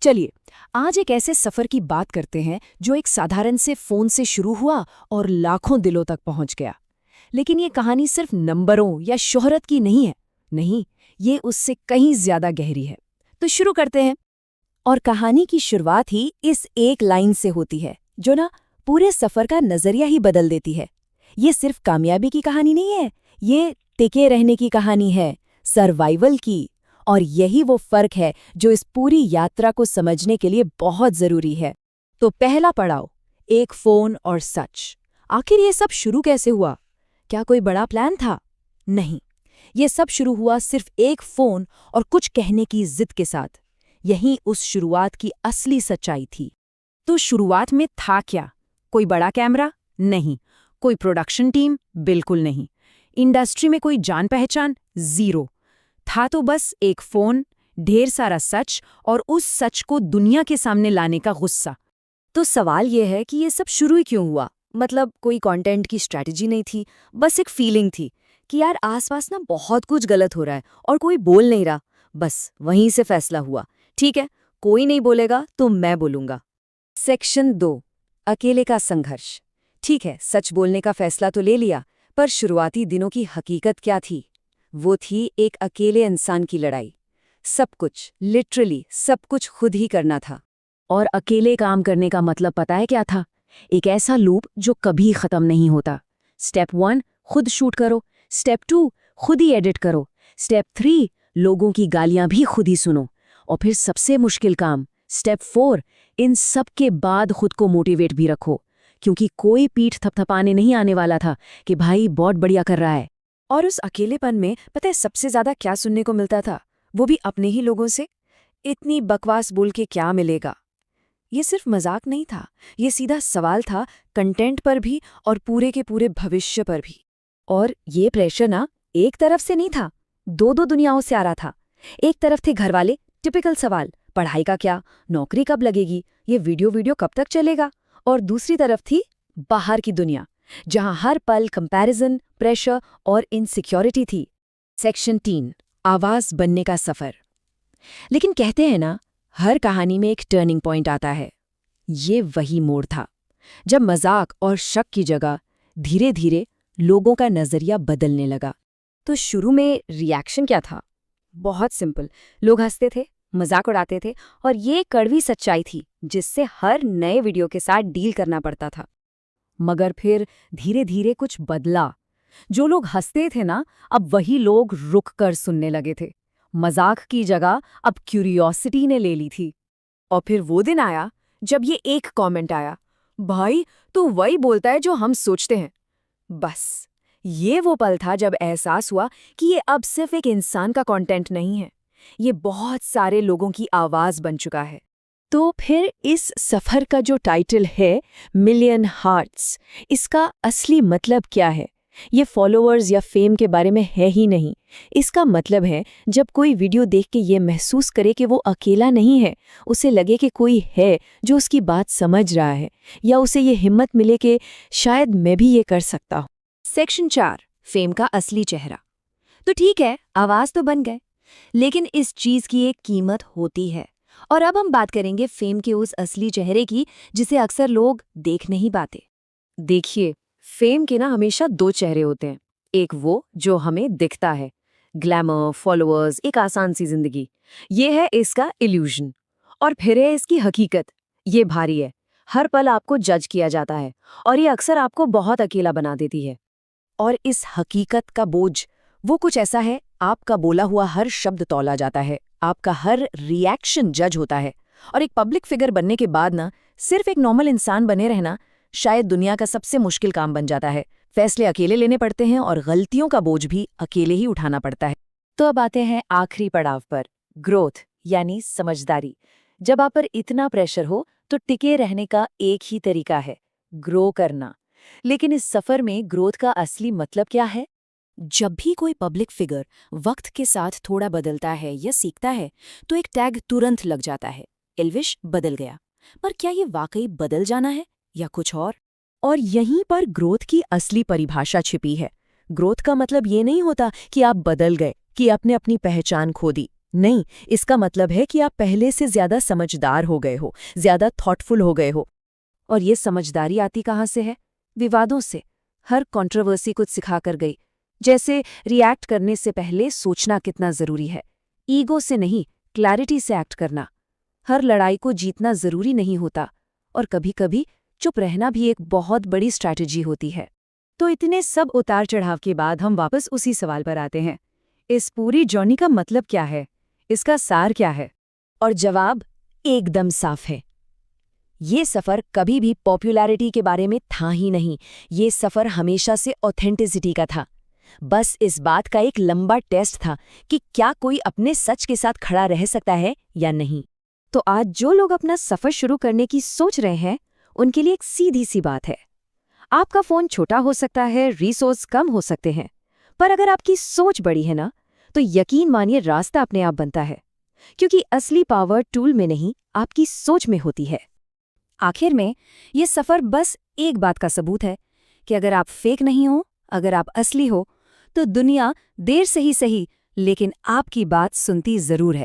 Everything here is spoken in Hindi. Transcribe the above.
चलिए आज एक ऐसे सफर की बात करते हैं जो एक साधारण से फोन से शुरू हुआ और लाखों दिलों तक पहुंच गया। लेकिन ये कहानी सिर्फ नंबरों या शोहरत की नहीं है। नहीं, ये उससे कहीं ज्यादा गहरी है। तो शुरू करते हैं। और कहानी की शुरुआत ही इस एक लाइन से होती है जो ना पूरे सफर का नजरिया ही बदल देती है। ये सिर्फ कामयाबी की कहानी नहीं है, ये टिके रहने की कहानी है, सर्वाइवल की। और यही वो फर्क है जो इस पूरी यात्रा को समझने के लिए बहुत जरूरी है। तो पहला पड़ाव, एक फोन और सच। आखिर ये सब शुरू कैसे हुआ? क्या कोई बड़ा प्लान था? नहीं, ये सब शुरू हुआ सिर्फ एक फोन और कुछ कहने की जिद के साथ। यही उस शुरुआत की असली सच्चाई थी। तो शुरुआत में था क्या? कोई बड़ा कैमरा? नहीं। कोई प्रोडक्शन टीम? बिल्कुल नहीं। इंडस्ट्री में कोई जान पहचान? जीरो। था तो बस एक फोन, ढेर सारा सच और उस सच को दुनिया के सामने लाने का गुस्सा। तो सवाल ये है कि ये सब शुरू ही क्यों हुआ? मतलब कोई कंटेंट की स्ट्रैटेजी नहीं थी, बस एक फीलिंग थी कि यार आसपास ना बहुत कुछ गलत हो रहा है और कोई बोल नहीं रहा। बस वहीं से फैसला हुआ, ठीक है, कोई नहीं बोलेगा तो मैं बोलूंगा। सेक्शन 2, अकेले का संघर्ष। ठीक है, सच बोलने का फैसला तो ले लिया, पर शुरुआती दिनों की हकीकत क्या थी? वो थी एक अकेले इंसान की लड़ाई। सब कुछ, लिटरली सब कुछ खुद ही करना था। और अकेले काम करने का मतलब पता है क्या था? एक ऐसा लूप जो कभी खत्म नहीं होता। स्टेप 1, खुद शूट करो। स्टेप 2, खुद ही एडिट करो। स्टेप 3, लोगों की गालियां भी खुद ही सुनो। और फिर सबसे मुश्किल काम, स्टेप 4, इन सब के बाद खुद को मोटिवेट भी रखो, क्योंकि कोई पीठ थपथपाने नहीं आने वाला था कि भाई बहुत बढ़िया कर रहा है। और उस अकेलेपन में पता है सबसे ज्यादा क्या सुनने को मिलता था? वो भी अपने ही लोगों से, इतनी बकवास बोल के क्या मिलेगा। ये सिर्फ मजाक नहीं था, ये सीधा सवाल था कंटेंट पर भी और पूरे के पूरे भविष्य पर भी। और ये प्रेशर ना एक तरफ से नहीं था, दो दो दुनियाओं से आ रहा था। एक तरफ थे घर वाले, टिपिकल सवाल, पढ़ाई का क्या, नौकरी कब लगेगी, ये वीडियो कब तक चलेगा। और दूसरी तरफ थी बाहर की दुनिया, जहां हर पल कंपैरिजन, प्रेशर और इनसिक्योरिटी थी। सेक्शन 3, आवाज बनने का सफर। लेकिन कहते हैं ना, हर कहानी में एक टर्निंग पॉइंट आता है। ये वही मोड़ था जब मजाक और शक की जगह धीरे धीरे लोगों का नजरिया बदलने लगा। तो शुरू में रिएक्शन क्या था? बहुत सिंपल, लोग हंसते थे, मजाक उड़ाते थे, और ये कड़वी सच्चाई थी जिससे हर नए वीडियो के साथ डील करना पड़ता था। मगर फिर धीरे धीरे कुछ बदला। जो लोग हंसते थे ना, अब वही लोग रुक कर सुनने लगे थे। मजाक की जगह अब क्यूरियोसिटी ने ले ली थी। और फिर वो दिन आया जब ये एक कमेंट आया, भाई तू वही बोलता है जो हम सोचते हैं। बस ये वो पल था जब एहसास हुआ कि ये अब सिर्फ एक इंसान का कंटेंट नहीं है, ये बहुत सारे लोगों की आवाज बन चुका है। तो फिर इस सफर का जो टाइटल है मिलियन हार्ट्स, इसका असली मतलब क्या है? ये फॉलोअर्स या फेम के बारे में है ही नहीं। इसका मतलब है जब कोई वीडियो देख के ये महसूस करे कि वो अकेला नहीं है, उसे लगे कि कोई है जो उसकी बात समझ रहा है, या उसे ये हिम्मत मिले कि शायद मैं भी ये कर सकता हूँ। सेक्शन 4, फेम का असली चेहरा। तो ठीक है, आवाज तो बन गए, लेकिन इस चीज की एक कीमत होती है। और अब हम बात करेंगे फेम के उस असली चेहरे की जिसे अक्सर लोग देख नहीं पाते। देखिए, फेम के ना हमेशा 2 चेहरे होते हैं। एक वो जो हमें दिखता है, ग्लैमर, फॉलोअर्स, एक आसान सी जिंदगी, ये है इसका इल्यूजन। और फिर है इसकी हकीकत, ये भारी है, हर पल आपको जज किया जाता है और ये अक्सर आपको बहुत अकेला बना देती है। और इस हकीकत का बोझ वो कुछ ऐसा है, आपका बोला हुआ हर शब्द तौला जाता है, आपका हर रिएक्शन जज होता है। और एक पब्लिक फिगर बनने के बाद ना सिर्फ एक नॉर्मल इंसान बने रहना शायद दुनिया का सबसे मुश्किल काम बन जाता है। फैसले अकेले लेने पड़ते हैं और गलतियों का बोझ भी अकेले ही उठाना पड़ता है। तो अब आते हैं आखिरी पड़ाव पर, ग्रोथ यानी समझदारी। जब आप पर इतना प्रेशर हो तो टिके रहने का एक ही तरीका है, ग्रो करना। लेकिन इस सफर में ग्रोथ का असली मतलब क्या है? जब भी कोई पब्लिक फिगर वक्त के साथ थोड़ा बदलता है या सीखता है तो एक टैग तुरंत लग जाता है, एल्विश बदल गया। पर क्या ये वाकई बदल जाना है या कुछ और? और यहीं पर ग्रोथ की असली परिभाषा छिपी है। ग्रोथ का मतलब ये नहीं होता कि आप बदल गए, कि आपने अपनी पहचान खो दी। नहीं, इसका मतलब है कि आप पहले से ज्यादा समझदार हो गए हो, ज्यादा थॉटफुल हो गए हो। और ये समझदारी आती कहाँ से है? विवादों से। हर कंट्रोवर्सी कुछ सिखा कर गई। जैसे रिएक्ट करने से पहले सोचना कितना जरूरी है। ईगो से नहीं, क्लैरिटी से एक्ट करना। हर लड़ाई को जीतना जरूरी नहीं होता, और कभी-कभी चुप रहना भी एक बहुत बड़ी स्ट्रैटेजी होती है। तो इतने सब उतार चढ़ाव के बाद हम वापस उसी सवाल पर आते हैं, इस पूरी जर्नी का मतलब क्या है? इसका सार क्या है? और जवाब एकदम साफ है। ये सफर कभी भी पॉपुलैरिटी के बारे में था ही नहीं। ये सफर हमेशा से ऑथेंटिसिटी का था। बस इस बात का एक लंबा टेस्ट था कि क्या कोई अपने सच के साथ खड़ा रह सकता है या नहीं। तो आज जो लोग अपना सफर शुरू करने की सोच रहे हैं, उनके लिए एक सीधी सी बात है। आपका फोन छोटा हो सकता है, रिसोर्स कम हो सकते हैं, पर अगर आपकी सोच बड़ी है ना, तो यकीन मानिए रास्ता अपने आप बनता है। क्योंकि असली पावर टूल में नहीं, आपकी सोच में होती है। आखिर में ये सफर बस एक बात का सबूत है कि अगर आप फेक नहीं हो, अगर आप असली हो, तो दुनिया देर से ही सही, लेकिन आपकी बात सुनती जरूर है।